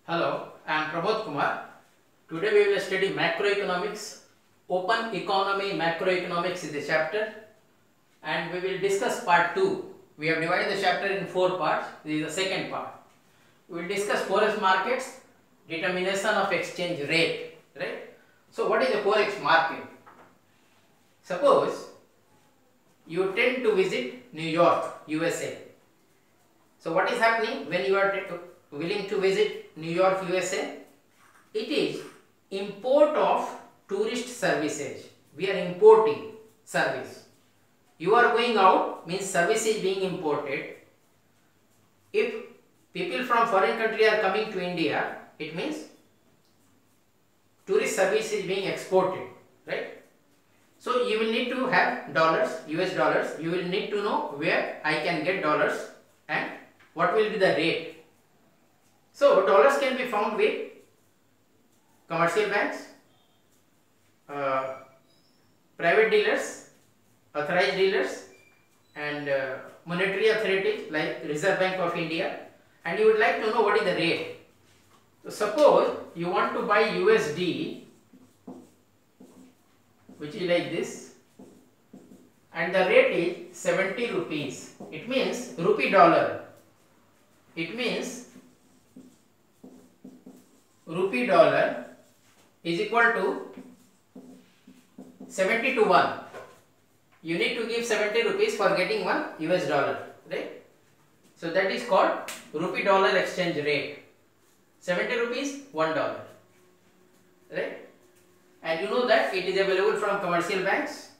Hello, I am Pramod Kumar. Today we will study macroeconomics, open economy, macroeconomics is the chapter, and we will discuss part 2. We have divided the chapter in 4 parts. This is the second part. We will discuss forex markets, determination of exchange rate, right? So what is the forex market? Suppose you tend to visit New York, USA. So what is happening when you are willing to visit New York, USA? It is import of tourist services. We are importing service. You are going out means service is being imported. If people from foreign country are coming to India, it means tourist service is being exported, right? So you will need to have dollars, US dollars. You will need to know where I can get dollars and what will be the rate. So dollars can be found with commercial banks, private dealers, authorized dealers, and monetary authorities like Reserve Bank of India, and you would like to know what is the rate. So suppose you want to buy USD, which is like this, and the rate is 70 rupees. It means rupee dollar. It means rupee dollar is equal to 70 to 1. You need to give 70 rupees for getting 1 US dollar, right? So that is called rupee dollar exchange rate. 70 rupees, $1, right? And you know that it is available from commercial banks,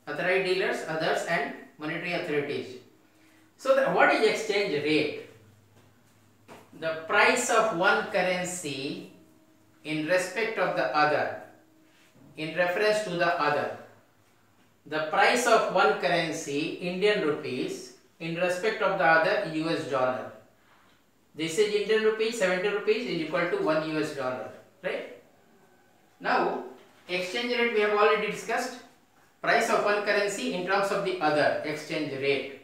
authorized dealers, others, and monetary authorities. So what is exchange rate? The price of one currency in respect of the other, in reference to the other. The price of one currency, Indian rupees, in respect of the other, US dollar. This is Indian rupees, 70 rupees is equal to 1 US dollar, right? Now, exchange rate we have already discussed. Price of one currency in terms of the other, exchange rate.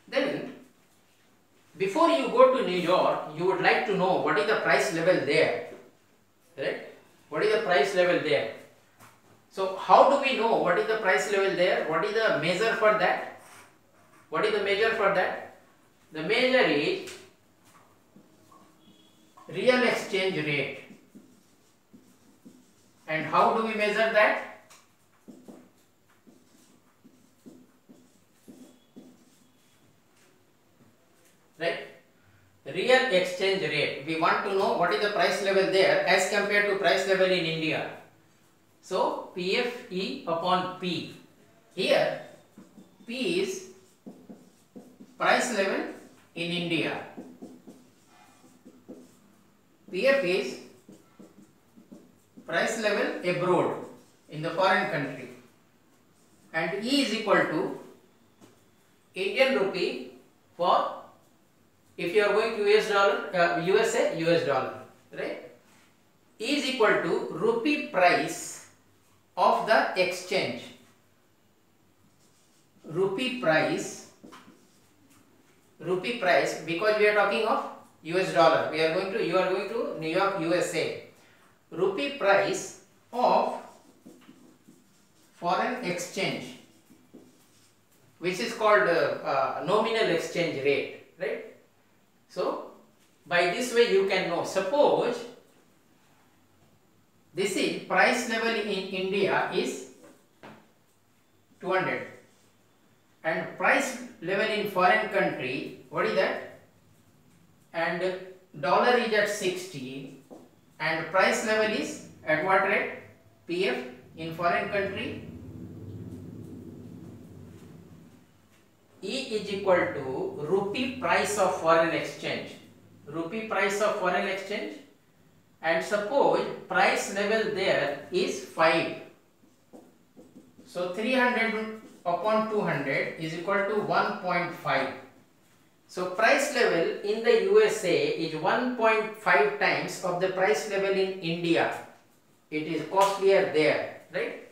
Then, before you go to New York, you would like to know what is the price level there, right? What is the price level there? So how do we know what is the price level there? What is the measure for that? What is the measure for that? The measure is real exchange rate. And how do we measure that? Right? Real exchange rate. We want to know what is the price level there as compared to price level in India. So PFE upon P. Here P is price level in India. PF is price level abroad in the foreign country. And E is equal to Indian rupee for if you are going to US dollar, USA, US dollar, right? E is equal to rupee price of the exchange. Rupee price, because we are talking of US dollar. You are going to New York, USA. Rupee price of foreign exchange, which is called nominal exchange rate, right? So, by this way you can know. Suppose this is price level in India is 200 and price level in foreign country, what is that? And dollar is at 60 and price level is at what rate? PF in foreign country. E is equal to rupee price of foreign exchange. Rupee price of foreign exchange, and suppose price level there is 5. So 300 upon 200 is equal to 1.5. So price level in the USA is 1.5 times of the price level in India. It is costlier there, right?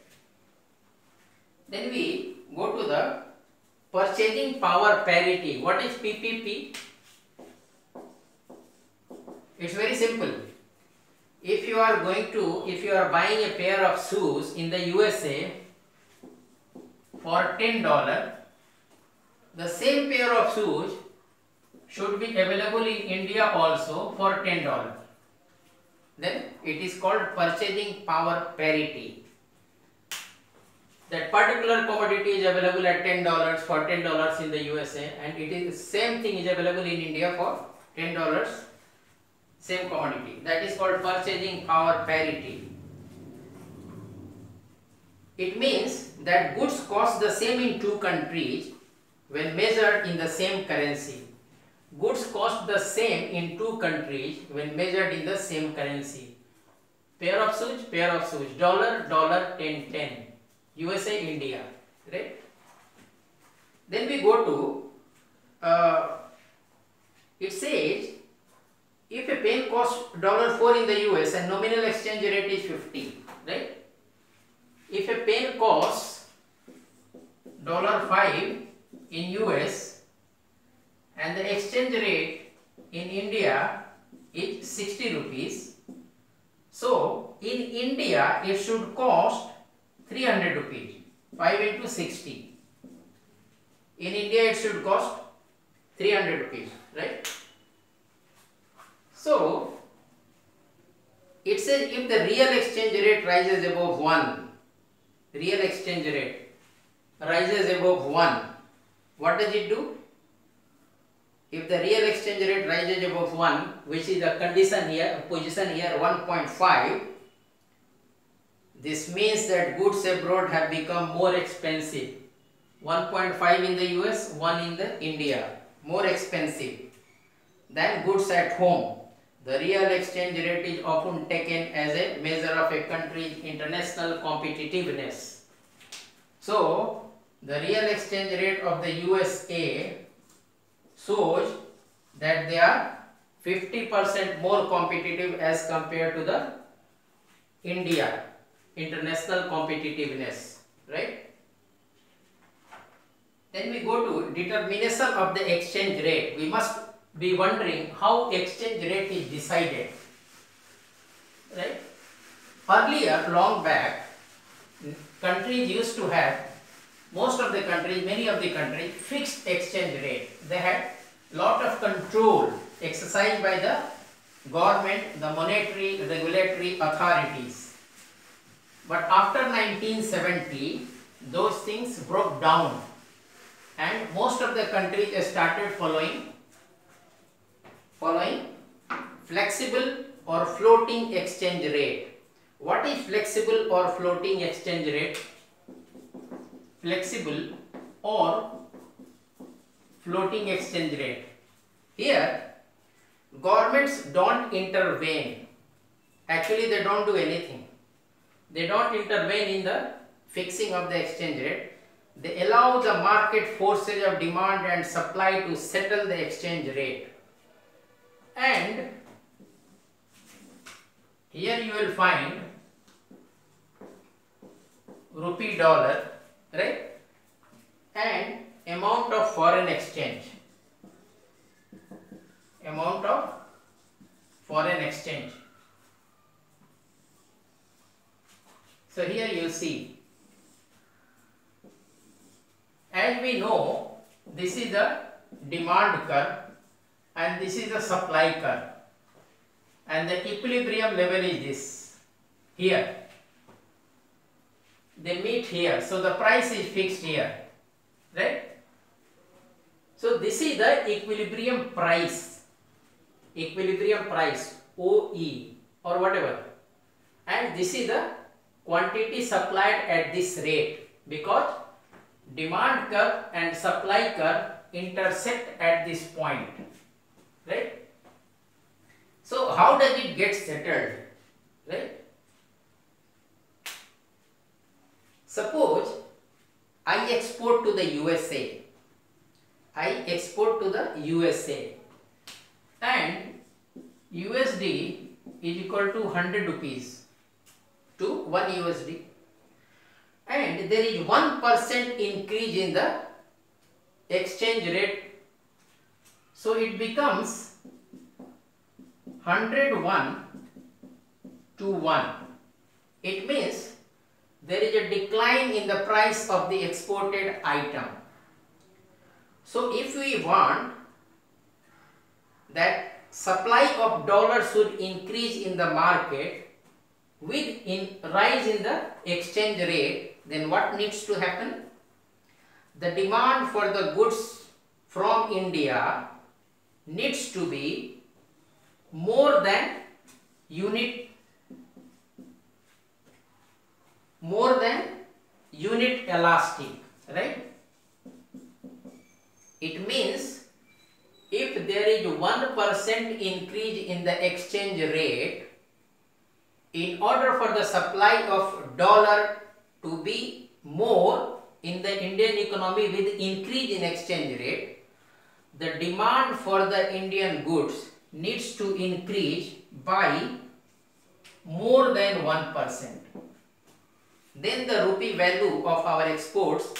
Then we go to the purchasing power parity. What is PPP? It's very simple. If you are buying a pair of shoes in the USA for $10, the same pair of shoes should be available in India also for $10. Then it is called purchasing power parity. That particular commodity is available at $10 for $10 in the USA, and it is the same thing is available in India for $10, same commodity. That is called purchasing power parity. It means that goods cost the same in two countries when measured in the same currency. Goods cost the same in two countries when measured in the same currency. Pair of shoes, dollar, dollar, 10, 10. USA, India, right? Then we go to, it says, if a pen costs $4 in the US and nominal exchange rate is 50, right? If a pen costs $5 in US and the exchange rate in India is 60 rupees, so in India it should cost 300 rupees, 5 into 60. In India it should cost 300 rupees, right? So it says if the real exchange rate rises above 1, real exchange rate rises above 1, what does it do? If the real exchange rate rises above 1, which is the condition here, position here 1.5, this means that goods abroad have become more expensive. 1.5 in the US, 1 in the India, more expensive than goods at home. The real exchange rate is often taken as a measure of a country's international competitiveness. So, the real exchange rate of the USA shows that they are 50% more competitive as compared to the India international competitiveness, right? Then we go to determination of the exchange rate. We must be wondering how exchange rate is decided, right? Earlier, long back, countries used to have, many of the countries, fixed exchange rate. They had lot of control exercised by the government, the monetary regulatory authorities. But after 1970, those things broke down and most of the countries started following flexible or floating exchange rate. What is flexible or floating exchange rate? Flexible or floating exchange rate. Here, governments don't intervene. Actually, they don't do anything. They don't intervene in the fixing of the exchange rate. They allow the market forces of demand and supply to settle the exchange rate. And here you will find rupee dollar, right? And amount of foreign exchange. Amount of foreign exchange. So here you see, as we know, this is the demand curve and this is the supply curve, and the equilibrium level is this, here. They meet here, so the price is fixed here, right? So this is the equilibrium price, OE or whatever, and this is the quantity supplied at this rate, because demand curve and supply curve intersect at this point, right? So how does it get settled, right? Suppose I export to the USA, and USD is equal to 100 rupees to 1 USD, and there is 1% increase in the exchange rate, so it becomes 101 to 1. It means there is a decline in the price of the exported item. So if we want that supply of dollars should increase in the market with rise in the exchange rate, then what needs to happen? The demand for the goods from India needs to be more than unit elastic, right? It means if there is 1% increase in the exchange rate, in order for the supply of dollar to be more in the Indian economy with increase in exchange rate, the demand for the Indian goods needs to increase by more than 1%. Then the rupee value of our exports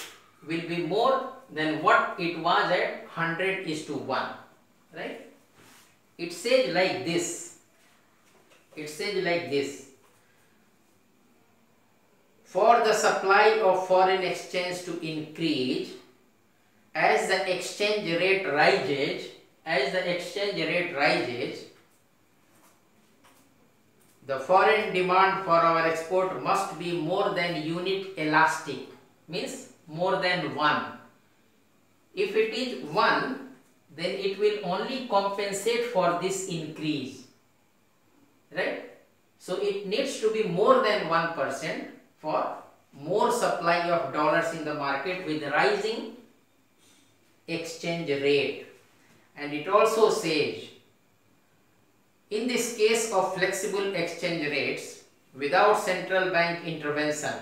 will be more than what it was at 100:1, right? It says like this. It says like this. For the supply of foreign exchange to increase, as the exchange rate rises, the foreign demand for our export must be more than unit elastic, means more than 1. If it is 1, then it will only compensate for this increase, right? So it needs to be more than 1% for more supply of dollars in the market with rising exchange rate. And it also says, in this case of flexible exchange rates, without central bank intervention,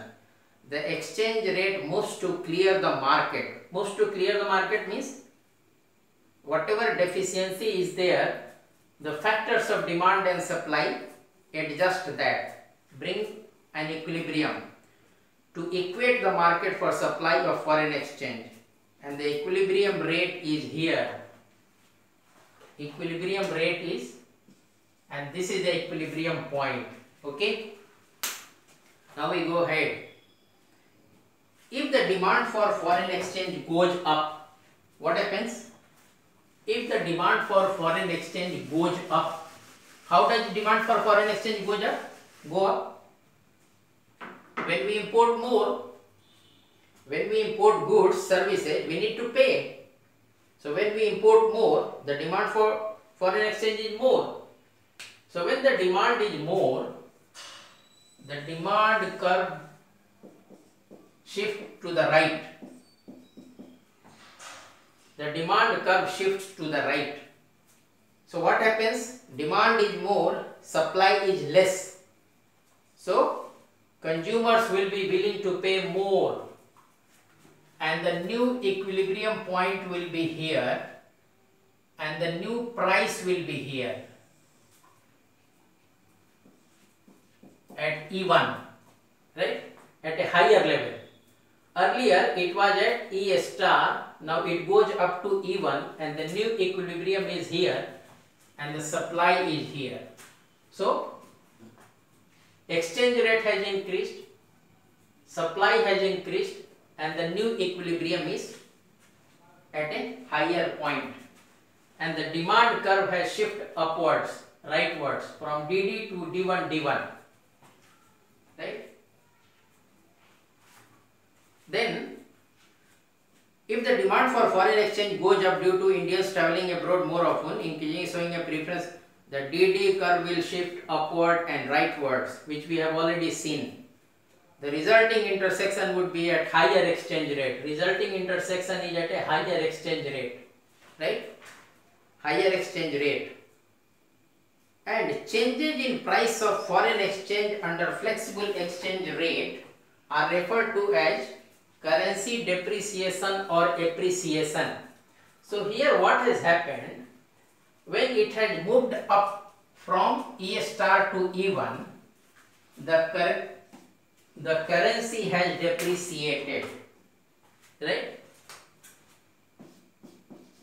the exchange rate moves to clear the market. Moves to clear the market means whatever deficiency is there, the factors of demand and supply adjust that, bring an equilibrium to equate the market for supply of foreign exchange. And the equilibrium rate is here. Equilibrium rate is, and this is the equilibrium point. Okay. Now we go ahead. If the demand for foreign exchange goes up, what happens? If the demand for foreign exchange goes up, how does the demand for foreign exchange go up? When we import more, when we import goods, services, we need to pay. So when we import more, the demand for foreign exchange is more. So when the demand is more, the demand curve shifts to the right. The demand curve shifts to the right. So what happens? Demand is more, supply is less. So consumers will be willing to pay more. And the new equilibrium point will be here. And the new price will be here. At E1. Right? At a higher level. Earlier it was at E star, now it goes up to E1 and the new equilibrium is here and the supply is here. So exchange rate has increased, supply has increased and the new equilibrium is at a higher point. And the demand curve has shifted upwards, rightwards from DD to D1, D1. Right? Then, if the demand for foreign exchange goes up due to Indians travelling abroad more often, increasing showing a preference, the DD curve will shift upward and rightwards, which we have already seen. The resulting intersection would be at higher exchange rate. Resulting intersection is at a higher exchange rate, right? Higher exchange rate. And changes in price of foreign exchange under flexible exchange rate are referred to as currency depreciation or appreciation. So here what has happened, when it has moved up from E star to E1, the currency has depreciated, right?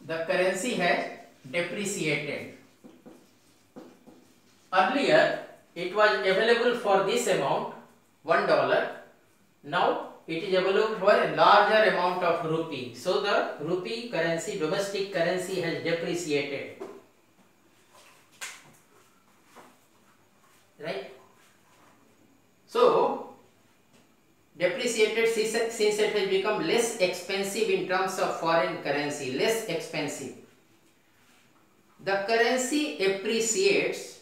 The currency has depreciated. Earlier it was available for this amount $1. Now it is available for a larger amount of rupee. So the rupee currency, domestic currency, has depreciated. Right? So depreciated since it has become less expensive in terms of foreign currency, less expensive. The currency appreciates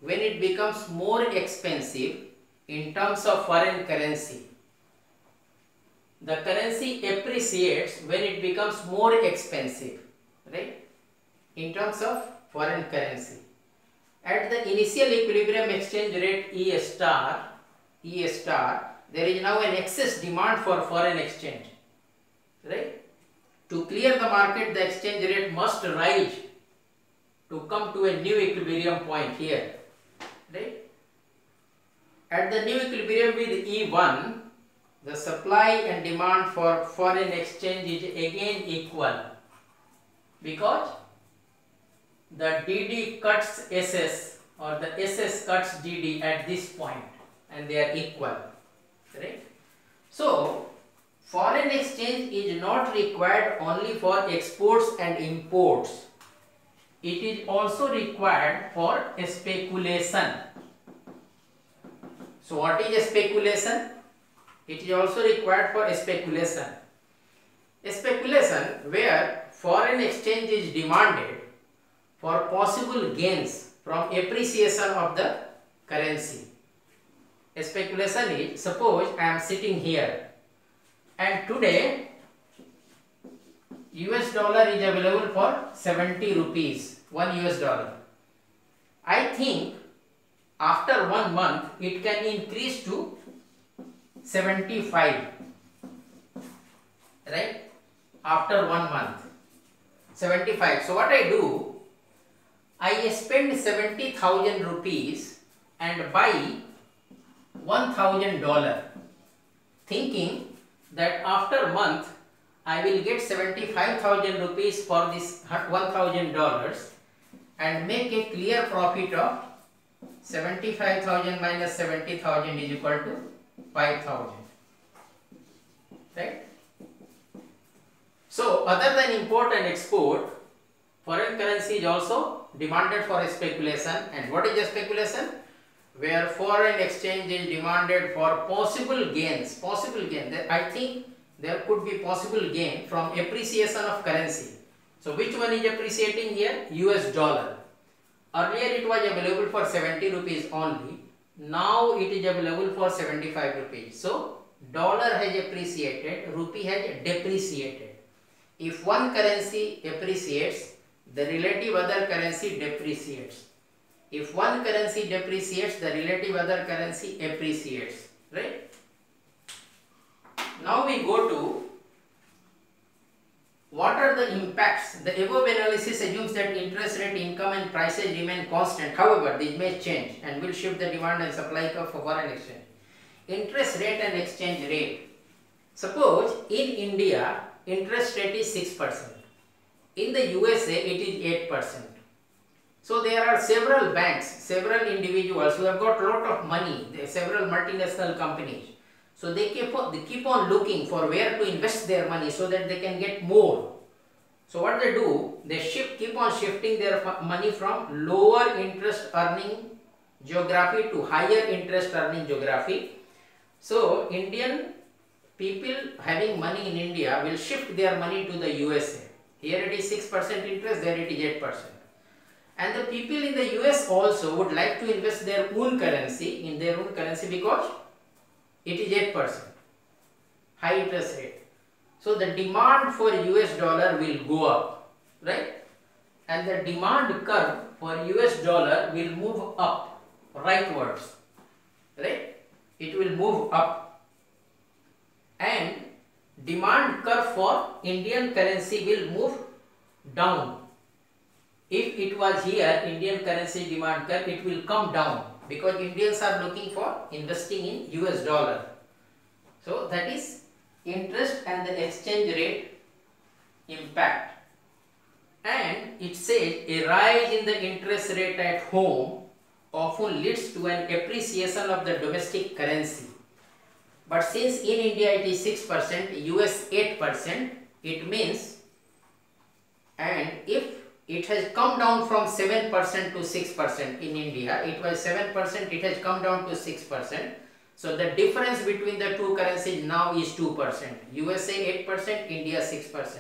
when it becomes more expensive in terms of foreign currency. The currency appreciates when it becomes more expensive, right, in terms of foreign currency. At the initial equilibrium exchange rate E star, there is now an excess demand for foreign exchange, right? To clear the market, the exchange rate must rise to come to a new equilibrium point here, right? At the new equilibrium with E1, the supply and demand for foreign exchange is again equal, because the DD cuts SS or the SS cuts DD at this point, and they are equal, right? So foreign exchange is not required only for exports and imports. It is also required for speculation. So what is speculation? It is also required for speculation. Speculation where foreign exchange is demanded for possible gains from appreciation of the currency. Speculation is, suppose I am sitting here and today US dollar is available for 70 rupees, 1 US dollar. I think after 1 month it can increase to 75, right? After 1 month, 75. So what I do, I spend 70,000 rupees and buy $1,000, thinking that after a month I will get 75,000 rupees for this $1,000 and make a clear profit of 75,000 minus 70,000 is equal to 5,000, right? So other than import and export, foreign currency is also demanded for speculation. And what is speculation? Where foreign exchange is demanded for possible gains. I think there could be possible gain from appreciation of currency. So which one is appreciating here? US dollar. Earlier it was available for 70 rupees only. Now it is available for 75 rupees. So dollar has appreciated, rupee has depreciated. If one currency appreciates, the relative other currency depreciates. If one currency depreciates, the relative other currency appreciates, right? Now we go to what are the impacts. The above analysis assumes that interest rate, income and prices remain constant. However, these may change and will shift the demand and supply curve for foreign exchange. Interest rate and exchange rate. Suppose in India, interest rate is 6%. In the USA, it is 8%. So there are several banks, several individuals who have got a lot of money. There are several multinational companies. So they keep on looking for where to invest their money so that they can get more. So what they do, they keep on shifting their money from lower interest earning geography to higher interest earning geography. So Indian people having money in India will shift their money to the USA. Here it is 6% interest, there it is 8%. And the people in the US also would like to invest their own currency in their own currency because it is 8%, high interest rate. So the demand for US dollar will go up, right? And the demand curve for US dollar will move up, rightwards, right? It will move up. And demand curve for Indian currency will move down. If it was here, Indian currency demand curve, it will come down because Indians are looking for investing in US dollar. So that is interest and the exchange rate impact. And it says a rise in the interest rate at home often leads to an appreciation of the domestic currency. But since in India it is 6%, US 8%, it means, and if it has come down from 7% to 6% in India, it was 7%, it has come down to 6%. So the difference between the two currencies now is 2%. USA 8%, India 6%.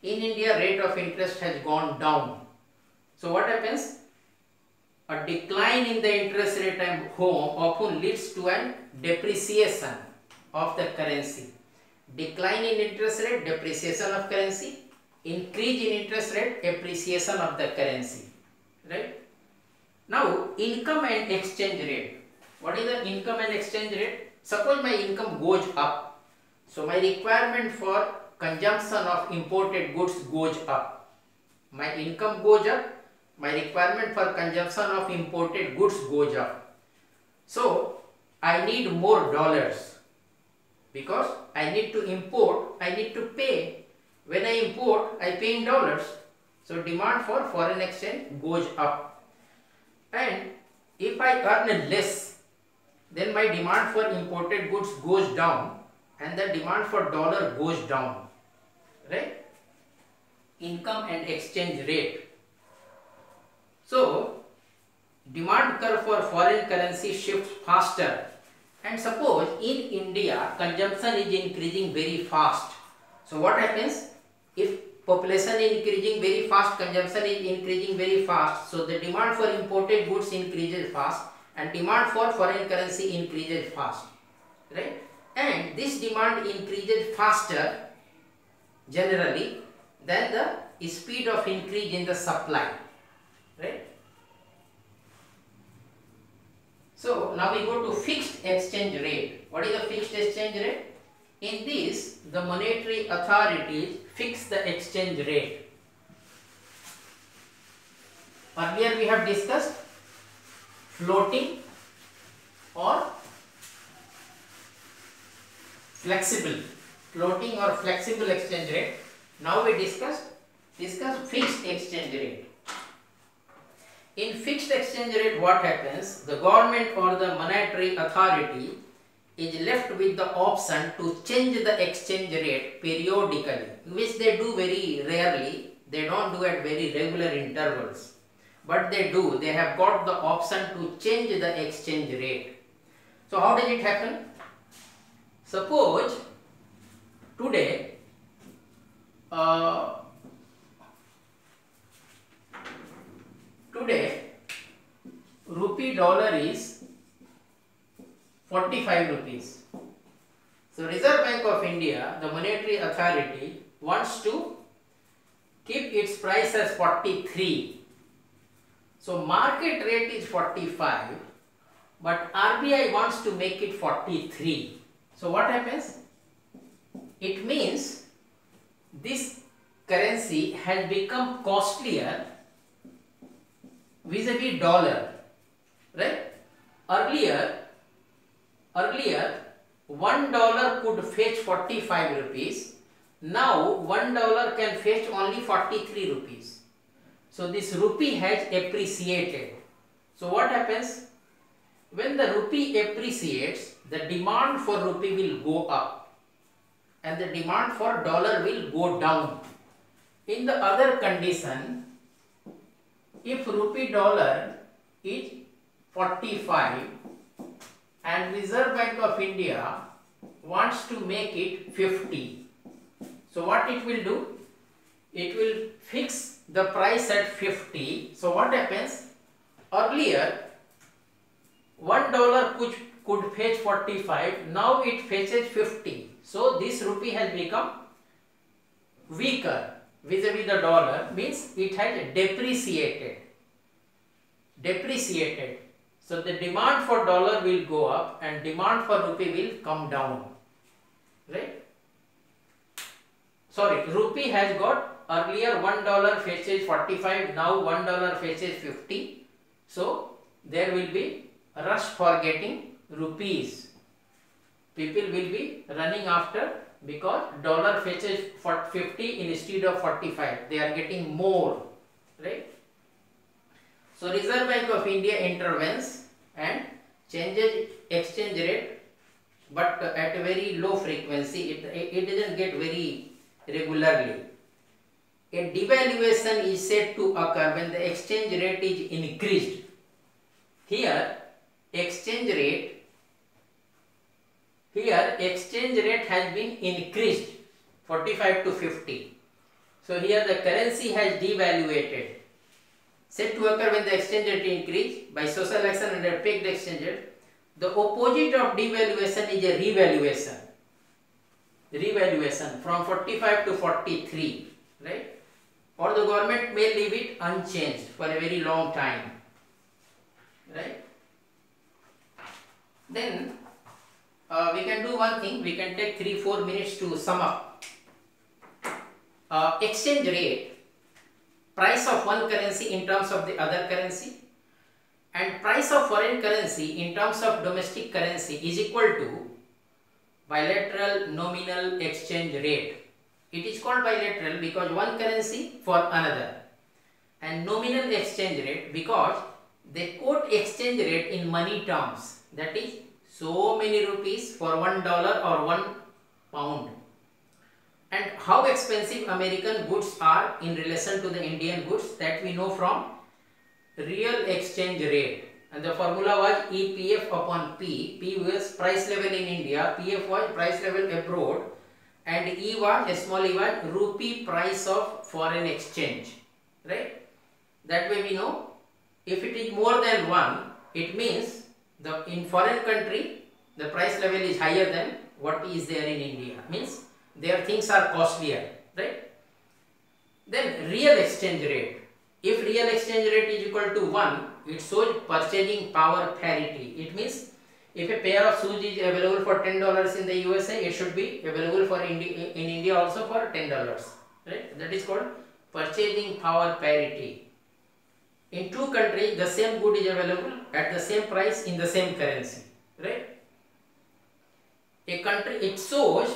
In India, rate of interest has gone down. So what happens? A decline in the interest rate at home often leads to an depreciation of the currency. Decline in interest rate, depreciation of currency. Increase in interest rate, appreciation of the currency. Right? Now, income and exchange rate. What is the income and exchange rate? Suppose my income goes up. So my requirement for consumption of imported goods goes up. My income goes up. My requirement for consumption of imported goods goes up. So I need more dollars because I need to import, I need to pay. When I import, I pay in dollars. So demand for foreign exchange goes up. And if I earn less, then my demand for imported goods goes down and the demand for dollar goes down. Right? Income and exchange rate. So, demand curve for foreign currency shifts faster. And suppose in India, consumption is increasing very fast. So, what happens? If population is increasing very fast, consumption is increasing very fast. So, the demand for imported goods increases fast and demand for foreign currency increases fast. Right? And this demand increases faster generally than the speed of increase in the supply. Right? So now we go to fixed exchange rate. What is the fixed exchange rate? In this, the monetary authorities fix the exchange rate. Earlier we have discussed floating or flexible. Floating or flexible exchange rate. Now we discuss fixed exchange rate. In fixed exchange rate, what happens? The government or the monetary authority is left with the option to change the exchange rate periodically, which they do very rarely. They don't do at very regular intervals, but they do. They have got the option to change the exchange rate. So how does it happen? Suppose today rupee dollar is 45 rupees. So Reserve Bank of India, the monetary authority, wants to keep its price as 43. So market rate is 45, but RBI wants to make it 43. So what happens? It means this currency has become costlier vis-a-vis dollar. Right? Earlier $1 could fetch 45 rupees. Now $1 can fetch only 43 rupees. So this rupee has appreciated. So what happens? When the rupee appreciates, the demand for rupee will go up and the demand for dollar will go down. In the other condition, if rupee dollar is 45 and Reserve Bank of India wants to make it 50. So what it will do? It will fix the price at 50. So what happens? Earlier $1 could fetch 45, now it fetches 50. So this rupee has become weaker vis-a-vis the dollar, means it has depreciated. So the demand for dollar will go up and demand for rupee will come down. Right? Sorry, rupee has got earlier $1 fetches 45, now $1 fetches 50. So there will be a rush for getting rupees. People will be running after because dollar fetches 50 instead of 45. They are getting more. Right? So Reserve Bank of India intervenes and changes exchange rate, but at a very low frequency. It doesn't get very regularly. A devaluation is said to occur when the exchange rate is increased. Here exchange rate has been increased 45 to 50. So here the currency has devaluated. Said to occur when the exchange rate increase by social action under pegged exchange rate. The opposite of devaluation is a revaluation. Revaluation from 45 to 43, right? Or the government may leave it unchanged for a very long time, right? Then we can do one thing. We can take 3-4 minutes to sum up. Exchange rate, price of one currency in terms of the other currency, and price of foreign currency in terms of domestic currency is equal to bilateral nominal exchange rate. It is called bilateral because one currency for another, and nominal exchange rate because they quote exchange rate in money terms, that is so many rupees for $1 or 1 pound. And how expensive American goods are in relation to the Indian goods, that we know from real exchange rate, and the formula was EPF upon P. P was price level in India, PF was price level abroad, and E was, a small e was rupee price of foreign exchange, right? That way we know if it is more than 1, it means in foreign country the price level is higher than what is there in India, means their things are costlier, right? Then real exchange rate. If real exchange rate is equal to 1, it shows purchasing power parity. It means if a pair of shoes is available for $10 in the USA, it should be available for in India also for $10, right? That is called purchasing power parity. In two countries, the same good is available at the same price in the same currency, right? A country, it shows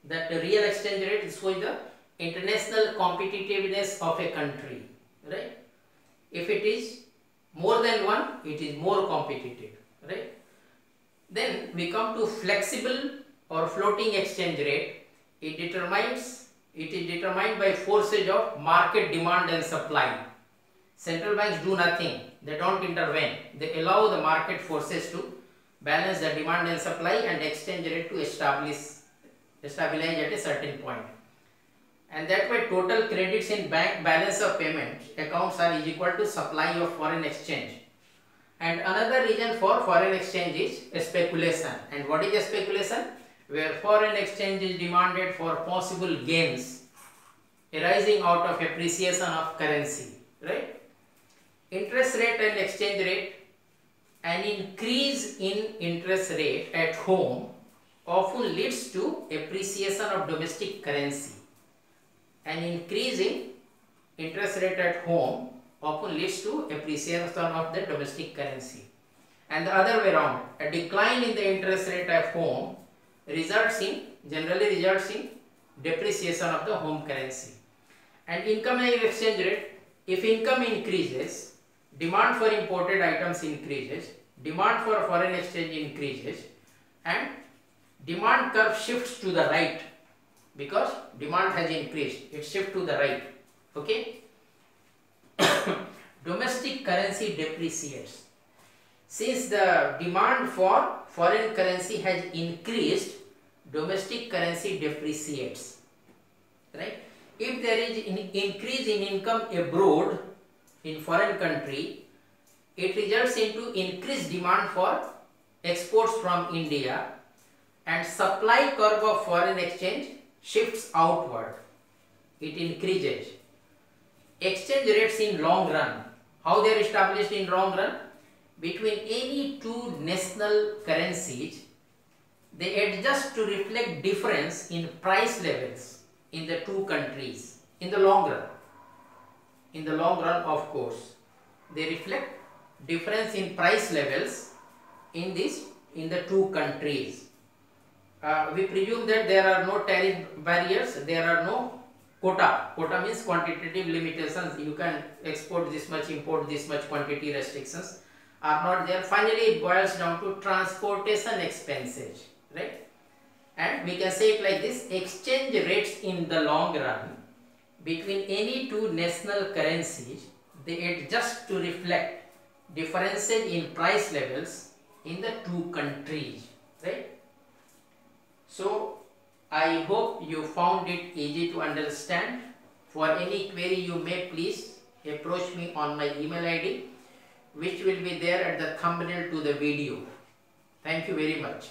that the real exchange rate shows the international competitiveness of a country, right? If it is more than 1, it is more competitive, right? Then we come to flexible or floating exchange rate. It is determined by forces of market demand and supply. Central banks do nothing, they don't intervene. They allow the market forces to balance the demand and supply and exchange rate to stabilize at a certain point. And that way total credits in bank balance of payment accounts are equal to supply of foreign exchange. And another reason for foreign exchange is speculation. And what is a speculation? Where foreign exchange is demanded for possible gains arising out of appreciation of currency, right? Interest rate and exchange rate. An increase in interest rate at home often leads to appreciation of domestic currency. An increase in interest rate at home often leads to appreciation of the domestic currency. And the other way around, a decline in the interest rate at home generally results in depreciation of the home currency. And income and exchange rate, if income increases, demand for imported items increases, demand for foreign exchange increases, and demand curve shifts to the right because demand has increased, it shifts to the right, okay? Domestic currency depreciates. Since the demand for foreign currency has increased, domestic currency depreciates, right? If there is an increase in income abroad in foreign country, it results into increased demand for exports from India, and supply curve of foreign exchange shifts outward, it increases. Exchange rates in long run, how they are established in long run? Between any two national currencies, they adjust to reflect difference in price levels in the two countries in the long run. In the long run, of course, they reflect difference in price levels in the two countries. We presume that there are no tariff barriers, there are no Quota means quantitative limitations. You can export this much, import this much, quantity restrictions are not there. Finally, it boils down to transportation expenses, right? And we can say it like this: exchange rates in the long run between any two national currencies, they adjust to reflect differences in price levels in the two countries, right? So I hope you found it easy to understand. For any query you may, please approach me on my email ID, which will be there at the thumbnail to the video. Thank you very much.